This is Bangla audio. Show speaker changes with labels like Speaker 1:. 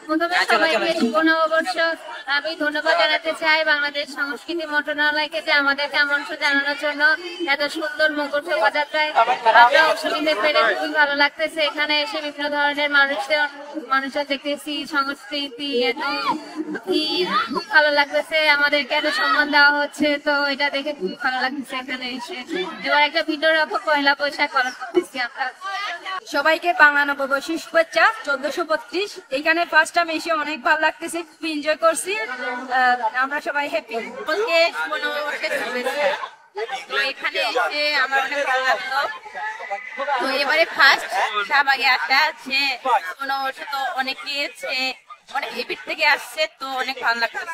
Speaker 1: প্রথমে সবাইকে শুভ নববর্ষ। আমি ধন্যবাদ জানাতে চাই বাংলাদেশ সংস্কৃতি মন্ত্রণালয়কে যে আমাদেরকে আমন্ত্রণ জানানোর জন্য এত সুন্দর মকর শোভাযাত্রায় আমরা অংশ নিতে পেরে খুবই ভালো লাগতেছে। এখানে এসে বিভিন্ন ধরনের মানুষের দেখতেছি, সংস্কৃতি এত খুব ভালো লাগতেছে, আমাদেরকে এত সম্মান দেওয়া হচ্ছে, তো এটা দেখে খুবই ভালো লাগতেছে এখানে এসে। এবার একটা ভিন্ন রকম পয়লা বৈশাখ পালন করতেছি আমরা।
Speaker 2: সবাইকে বাংলা নববর্ষের শুভেচ্ছা। 1432 এখানে ফার্স্ট টাইম এসে অনেক ভালো লাগতেছে, খুব এনজয় করছি। আমরা সবাই হ্যাপি।
Speaker 1: সকলকে শুভ নববর্ষের শুভেচ্ছা। তো এখানে এসে আমার অনেক ভালো লাগলো। তো এবারে ফার্স্ট শাহবাগে আসা, যে শুভ নববর্ষ তো অনেকে অনেক হেবিট থেকে আসছে, তো অনেক ভালো লাগছে।